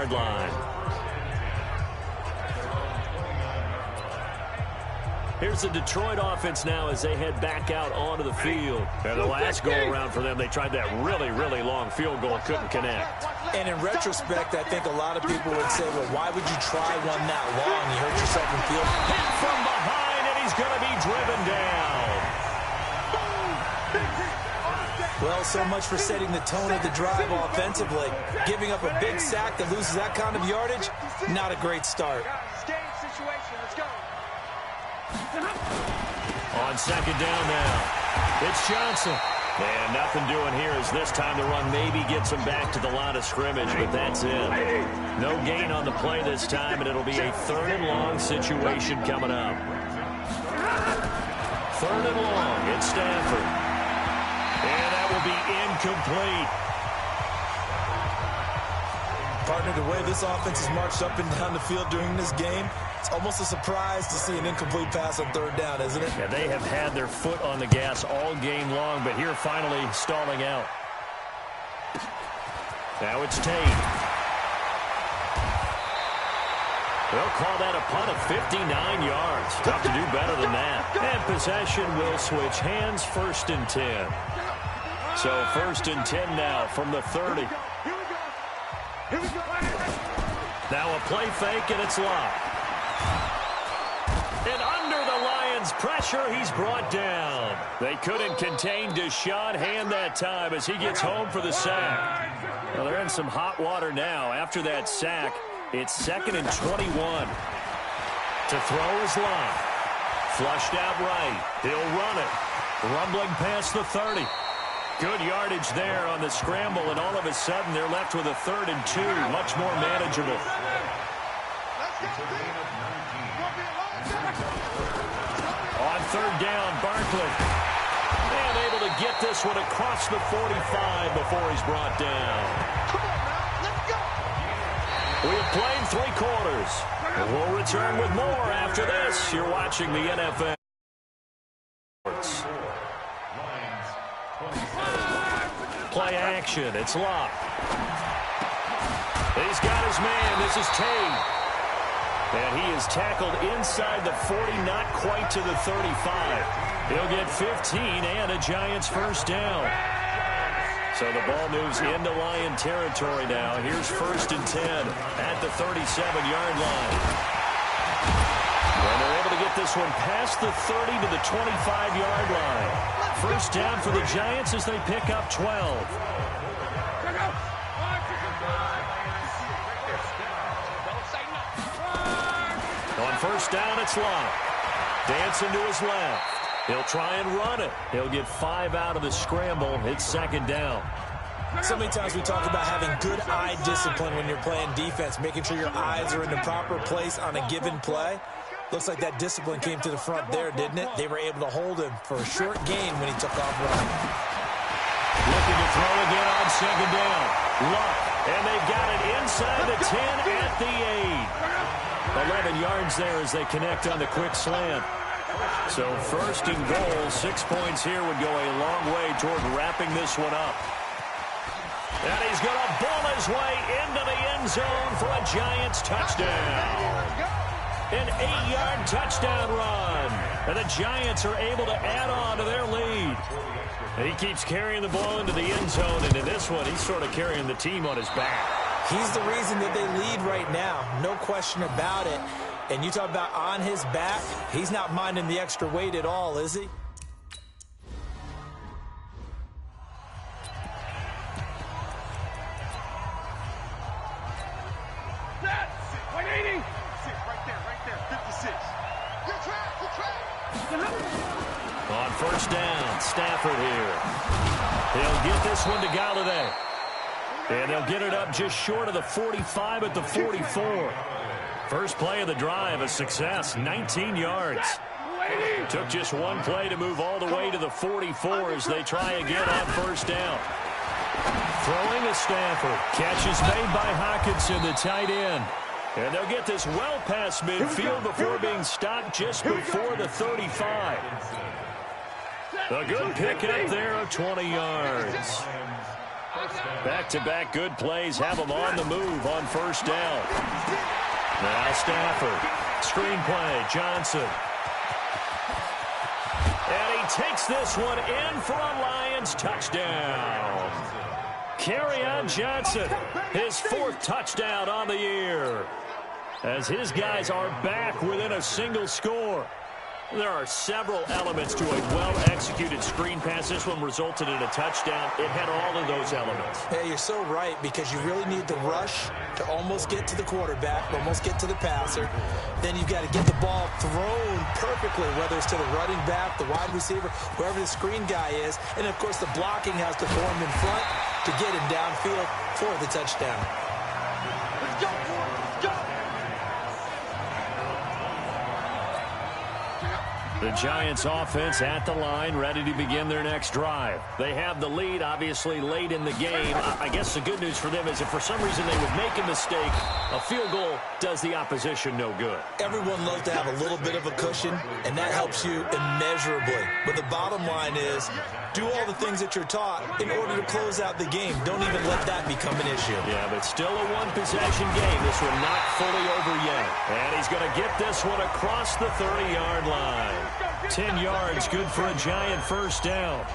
27-yard line. Here's the Detroit offense now as they head back out onto the field. And the last go-around for them, they tried that really, really long field goal, couldn't connect. And in retrospect, I think a lot of people would say, well, why would you try one that long? You hurt yourself in field. Hit from behind, and he's going to be driven down. Well, so much for setting the tone of the drive offensively. Giving up a big sack that loses that kind of yardage, not a great start. On second down now, it's Johnson. And nothing doing here as this time the run maybe gets him back to the line of scrimmage, but that's it. No gain on the play this time, and it'll be a 3rd and long situation coming up. 3rd and long, it's Stafford. And that will be incomplete. Partner, the way this offense has marched up and down the field during this game, it's almost a surprise to see an incomplete pass on 3rd down, isn't it? Yeah, they have had their foot on the gas all game long, but here finally stalling out. Now it's Tate. They'll call that a punt of 59 yards. Tough to do better than that. And possession will switch hands, 1st and 10. So 1st and 10 now from the 30. Now a play fake, and it's locked. And under the Lions' pressure, he's brought down. They couldn't contain Deshaun Hand that time as he gets home for the sack. Well, they're in some hot water now. After that sack, it's 2nd and 21. To throw is Locke. Flushed out right. He'll run it. Rumbling past the 30. Good yardage there on the scramble, and all of a sudden they're left with a 3rd and 2, much more manageable. On 3rd down, Barkley. And able to get this one across the 45 before he's brought down. We have played 3 quarters. We'll return with more after this. You're watching the NFL. Play action. It's Locke. He's got his man. This is Tate. And he is tackled inside the 40, not quite to the 35. He'll get 15 and a Giants 1st down. So the ball moves into Lion territory now. Here's 1st and 10 at the 37-yard line. And they're able to get this one past the 30 to the 25-yard line. 1st down for the Giants as they pick up 12. On 1st down, it's Locke. Dancing to his left. He'll try and run it. He'll get 5 out of the scramble. It's 2nd down. So many times we talk about having good eye discipline when you're playing defense, making sure your eyes are in the proper place on a given play. Looks like that discipline came to the front there, didn't it? They were able to hold him for a short gain when he took off running. Looking to throw again on 2nd down. Luck, and they've got it inside the 10 at the 8. 11 yards there as they connect on the quick slant. So 1st and goal, 6 points here would go a long way toward wrapping this one up. And he's going to ball his way into the end zone for a Giants touchdown. An 8-yard touchdown run. And the Giants are able to add on to their lead. And he keeps carrying the ball into the end zone. And in this one, he's sort of carrying the team on his back. He's the reason that they lead right now. No question about it. And you talk about on his back, he's not minding the extra weight at all, is he? On 1st down, Stafford here. He'll get this one to Galladay. And they'll get it up just short of the 45 at the 44. First play of the drive, a success, 19 yards. Took just one play to move all the way to the 44 as they try again on 1st down. Throwing to Stafford. Catch is made by Hockenson, the tight end. And they'll get this well past midfield before being stopped just before the 35. A good pickup there of 20 yards. Back-to-back good plays have them on the move on first down. Now Stafford. Screen play. Johnson. And he takes this one in for a Lions touchdown. Kerryon Johnson, his 4th touchdown on the year, as his guys are back within a single score. There are several elements to a well-executed screen pass. This one resulted in a touchdown. It had all of those elements. Hey, you're so right, because you really need the rush to almost get to the quarterback, almost get to the passer. Then you've got to get the ball thrown perfectly, whether it's to the running back, the wide receiver, whoever the screen guy is. And, of course, the blocking has to form in front to get him downfield for the touchdown. Let's go, boys. Let's go. The Giants offense at the line, ready to begin their next drive. They have the lead, obviously, late in the game. I guess the good news for them is if for some reason they would make a mistake, a field goal does the opposition no good. Everyone loves to have a little bit of a cushion, and that helps you immeasurably. But the bottom line is, do all the things that you're taught in order to close out the game. Don't even let that become an issue. Yeah, but still a one-possession game. This one not fully over yet. And he's going to get this one across the 30-yard line. 10 yards, good for a Giant first down.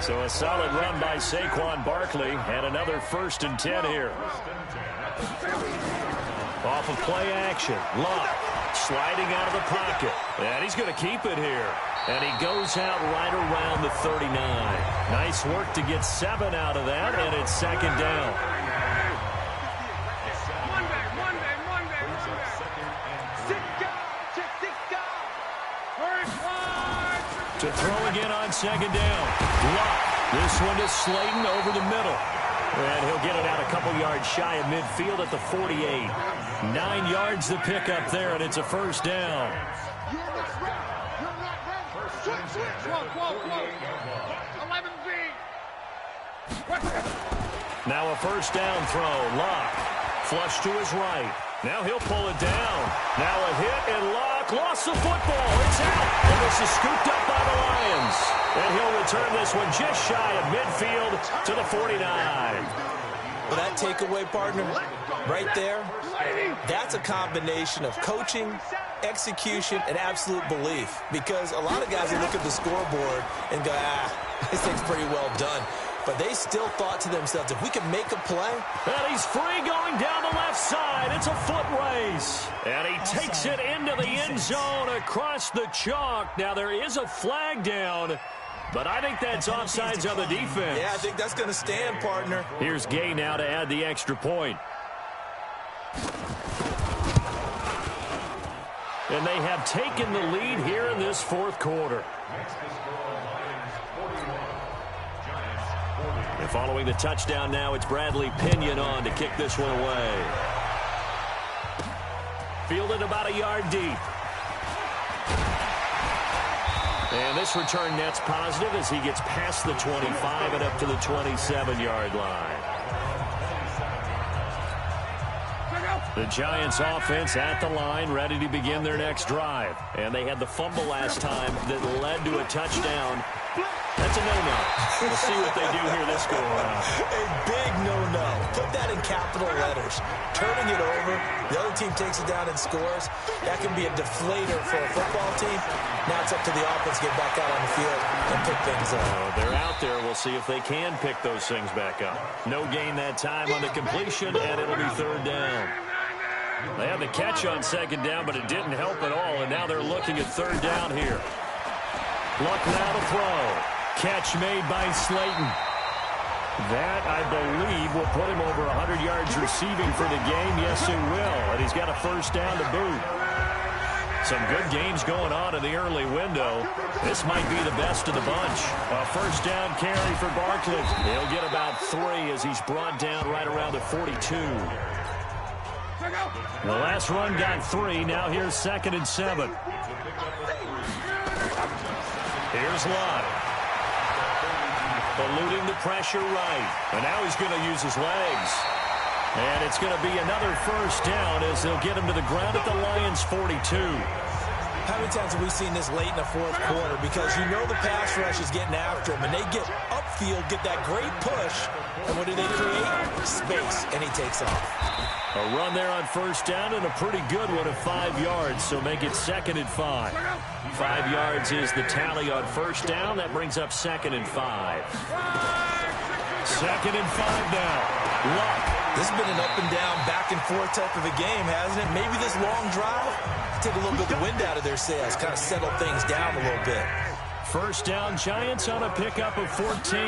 So a solid run by Saquon Barkley, and another 1st and 10 here. Off of play action, Luck sliding out of the pocket, and he's going to keep it here. And he goes out right around the 39. Nice work to get 7 out of that, and it's 2nd down. To throw again on 2nd down. Luck. This one is Slayton over the middle. And he'll get it out a couple yards shy of midfield at the 48. 9 yards to pick up there, and it's a 1st down. Now a 1st down throw. Luck. Flush to his right. Now he'll pull it down. Now a hit, and Luck lost the football. It's out. And this is scooped up by the Lions. And he'll return this one just shy of midfield to the 49. Well, that takeaway, partner, right there, that's a combination of coaching, execution, and absolute belief. Because a lot of guys will look at the scoreboard and go, this thing's pretty well done. But they still thought to themselves, if we can make a play. And he's free going down the left side. It's a foot race. And he takes it into the end zone across the chalk. Now there is a flag down, but I think that's offsides on the defense. Yeah, I think that's going to stand, partner. Here's Gay now to add the extra point. And they have taken the lead here in this 4th quarter. And following the touchdown now, it's Bradley Pinion on to kick this one away. Fielded about a yard deep. And this return net's positive as he gets past the 25 and up to the 27-yard line. The Giants offense at the line, ready to begin their next drive. And they had the fumble last time that led to a touchdown. That's a no-no. We'll see what they do here this go-around. A big no-no. Put that in capital letters. Turning it over, the other team takes it down and scores. That can be a deflator for a football team. Now it's up to the offense to get back out on the field and pick things up. They're out there. We'll see if they can pick those things back up. No gain that time on the completion, and it'll be 3rd down. They had the catch on 2nd down, but it didn't help at all, and now they're looking at 3rd down here. Luck now to throw. Catch made by Slayton. That, I believe, will put him over 100 yards receiving for the game. Yes, it will. And he's got a 1st down to boot. Some good games going on in the early window. This might be the best of the bunch. A 1st down carry for Barkley. He'll get about 3 as he's brought down right around the 42. The last run got 3. Now here's 2nd and 7. Here's Luck. Eluding the pressure right. And now he's going to use his legs. And it's going to be another 1st down as they'll get him to the ground at the Lions' 42. How many times have we seen this late in the 4th quarter? Because you know the pass rush is getting after him, and they get up field, get that great push, and what do they create? Space, and he takes off. A run there on first down and a pretty good one of 5 yards, so make it 2nd and 5. 5 yards is the tally on first down. That brings up 2nd and 5. 2nd and 5 now. Luck. This has been an up and down, back and forth type of a game, hasn't it? Maybe this long drive, take a little bit of the wind out of their sails, kind of settle things down a little bit. First down, Giants on a pickup of 14.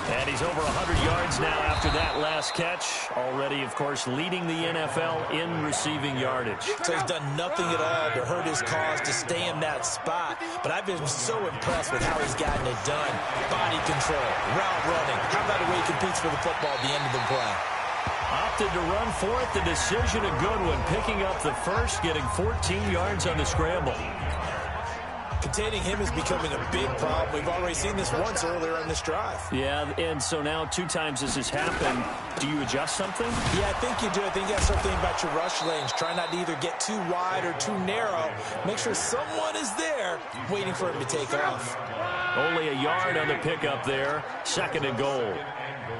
And he's over 100 yards now after that last catch. Already, of course, leading the NFL in receiving yardage. So he's done nothing at all to hurt his cause to stay in that spot. But I've been so impressed with how he's gotten it done. Body control, route running. How about the way he competes for the football at the end of the play? Opted to run for it. The decision a good one. Picking up the first, getting 14 yards on the scramble. Containing him is becoming a big problem. We've already seen this once earlier on this drive. Yeah, and so now 2 times this has happened. Do you adjust something? Yeah, I think you do. I think you got to start thinking about your rush lanes. Try not to either get too wide or too narrow. Make sure someone is there waiting for him to take off. Only a yard on the pickup there. 2nd and goal.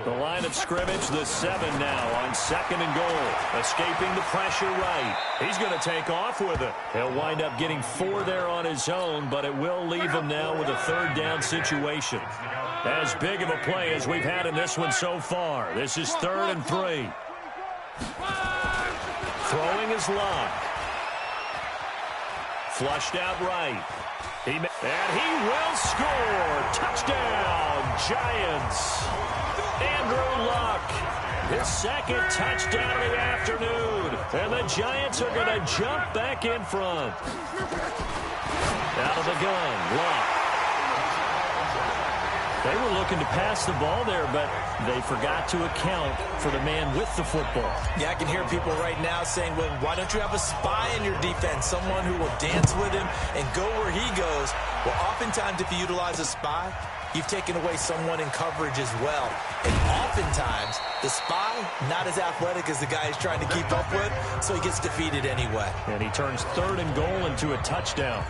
The line of scrimmage, the 7 now on 2nd and goal. Escaping the pressure right. He's going to take off with it. He'll wind up getting 4 there on his own, but it will leave him now with a 3rd down situation. As big of a play as we've had in this one so far. This is 3rd and 3. Throwing is Luck. Flushed out right. And he will score. Touchdown, Giants. Andrew Luck, his 2nd touchdown of the afternoon. And the Giants are going to jump back in front. Out of the gun, Luck. They were looking to pass the ball there, but they forgot to account for the man with the football. Yeah, I can hear people right now saying, well, why don't you have a spy in your defense, someone who will dance with him and go where he goes? Well, oftentimes if you utilize a spy, you've taken away someone in coverage as well. And oftentimes, the spy, not as athletic as the guy he's trying to keep up with, so he gets defeated anyway. And he turns 3rd and goal into a touchdown.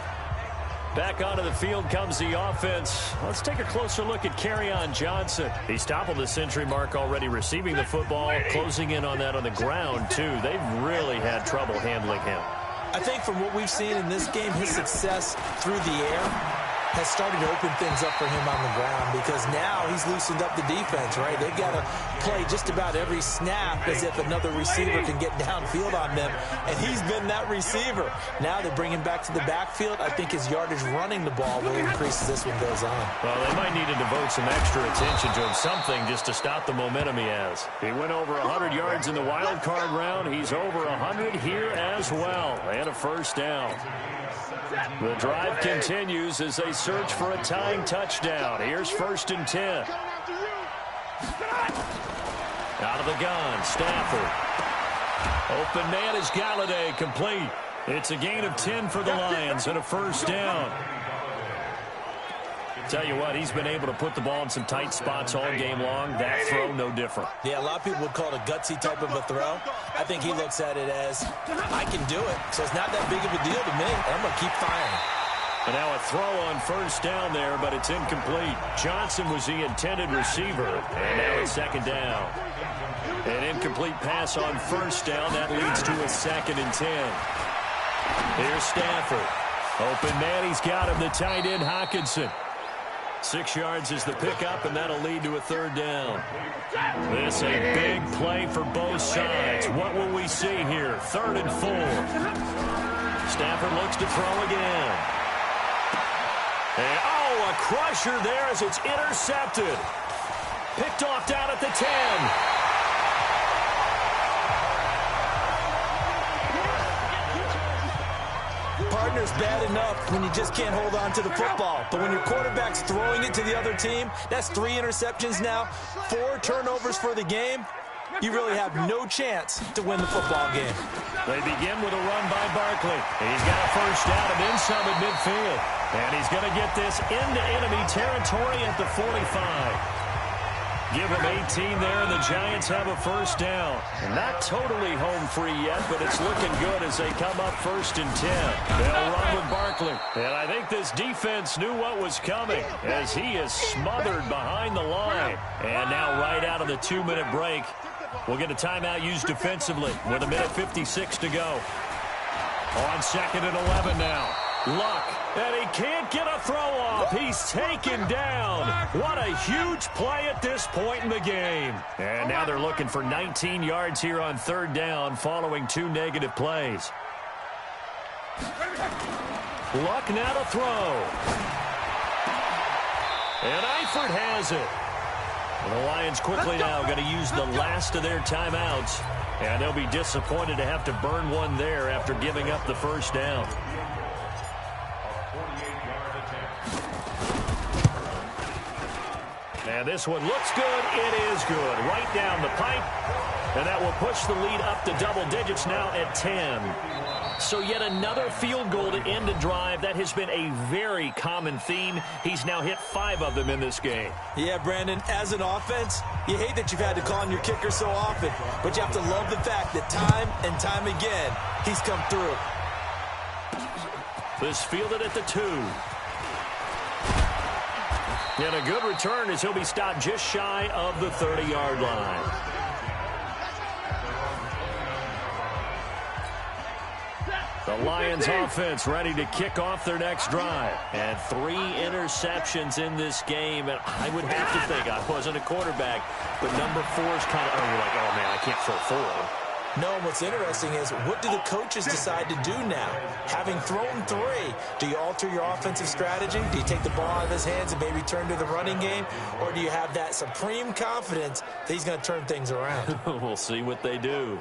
Back onto the field comes the offense. Let's take a closer look at Kerryon Johnson. He's toppled the century mark already, receiving the football, closing in on that on the ground, too. They've really had trouble handling him. I think from what we've seen in this game, his success through the air has started to open things up for him on the ground because now he's loosened up the defense, right? They've got to play just about every snap as if another receiver can get downfield on them, and he's been that receiver. Now they bring him back to the backfield. I think his yardage running the ball will increase as this one goes on. Well, they might need to devote some extra attention to him, something just to stop the momentum he has. He went over 100 yards in the wild card round. He's over 100 here as well, and a 1st down. The drive continues as they search for a tying touchdown. Here's 1st and 10. Out of the gun, Stafford. Open man is Galladay, complete. It's a gain of 10 for the Lions and a 1st down. Tell you what, he's been able to put the ball in some tight spots all game long. That throw, no different. Yeah, a lot of people would call it a gutsy type of a throw. I think he looks at it as, I can do it, so it's not that big of a deal to me. I'm going to keep firing. And now a throw on 1st down there, but it's incomplete. Johnson was the intended receiver, and now it's 2nd down. An incomplete pass on 1st down. That leads to a 2nd and 10. Here's Stafford. Open man, he's got him, the tight end, Hockenson. 6 yards is the pickup, and that'll lead to a 3rd down. This a big play for both sides. What will we see here? 3rd and 4. Stafford looks to throw again. And, oh, a crusher there as it's intercepted. Picked off down at the 10. Partner's bad enough when you just can't hold on to the football. But when your quarterback's throwing it to the other team, that's 3 interceptions now, 4 turnovers for the game. You really have no chance to win the football game. They begin with a run by Barkley. He's got a 1st down and then some at midfield. And he's going to get this into enemy territory at the 45. Give them 18 there, and the Giants have a first down. Not totally home free yet, but it's looking good as they come up 1st and 10. They'll run with Barkley. And I think this defense knew what was coming as he is smothered behind the line. And now right out of the 2-minute break, we'll get a timeout used defensively with 1:56 to go. On 2nd and 11 now. Luck, and he can't get a throw off. He's taken down. What a huge play at this point in the game. And now they're looking for 19 yards here on 3rd down following 2 negative plays. Luck now to throw. And Eifert has it. And the Lions quickly now going to use the last of their timeouts. And they'll be disappointed to have to burn one there after giving up the first down. And this one looks good. It is good. Right down the pipe. And that will push the lead up to double digits now at 10. So yet another field goal to end a drive. That has been a very common theme. He's now hit 5 of them in this game. Yeah, Brandon, as an offense, you hate that you've had to call on your kicker so often, but you have to love the fact that time and time again, he's come through. This fielded at the 2. And a good return as he'll be stopped just shy of the 30-yard line. The Lions offense ready to kick off their next drive. And 3 interceptions in this game. And I would have to think, I wasn't a quarterback, but number 4 is kind of, you're like, oh, man, I can't throw 4. No, and what's interesting is, what do the coaches decide to do now? Having thrown 3, do you alter your offensive strategy? Do you take the ball out of his hands and maybe turn to the running game? Or do you have that supreme confidence that he's going to turn things around? We'll see what they do.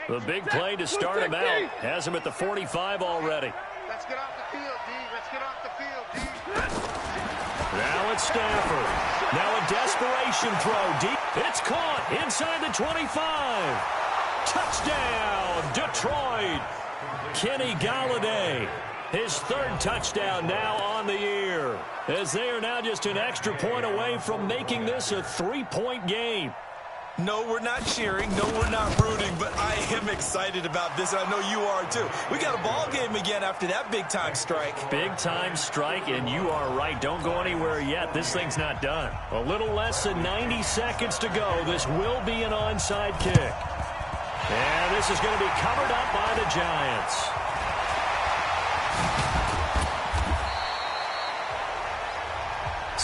The big play to start him out. Has him at the 45 already. Let's get off the field, D. Let's get off the field, D. Now it's Stafford. Now a desperation throw deep. It's caught inside the 25. Touchdown, Detroit. Kenny Golladay. His 3rd touchdown now on the year. As they are now just an extra point away from making this a 3-point game. No, we're not cheering. No, we're not rooting, but I am excited about this, and I know you are too. We got a ball game again after that big-time strike. Big-time strike, and you are right. Don't go anywhere yet. This thing's not done. A little less than 90 seconds to go. This will be an onside kick. And this is going to be covered up by the Giants.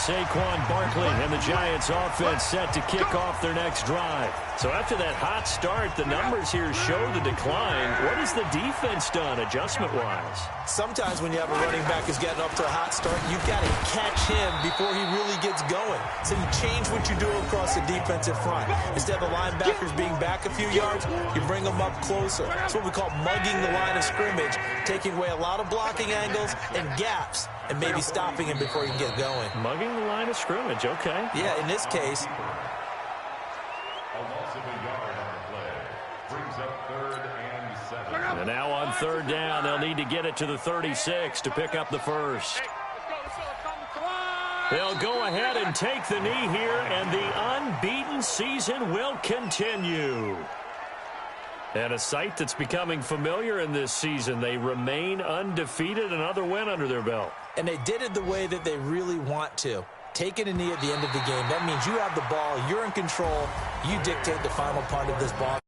Saquon Barkley and the Giants offense set to kick off their next drive. So after that hot start, the numbers here show the decline. What has the defense done adjustment-wise? Sometimes when you have a running back who's getting up to a hot start, you've got to catch him before he really gets going. So you change what you do across the defensive front. Instead of the linebackers being back a few yards, you bring them up closer. That's what we call mugging the line of scrimmage, taking away a lot of blocking angles and gaps, and maybe stopping him before he can get going. Mugging the line of scrimmage, okay. Yeah, in this case. And now on 3rd down, they'll need to get it to the 36 to pick up the first. They'll go ahead and take the knee here, and the unbeaten season will continue. And a sight that's becoming familiar in this season. They remain undefeated, another win under their belt. And they did it the way that they really want to. Taking a knee at the end of the game, that means you have the ball, you're in control, you dictate the final part of this ball.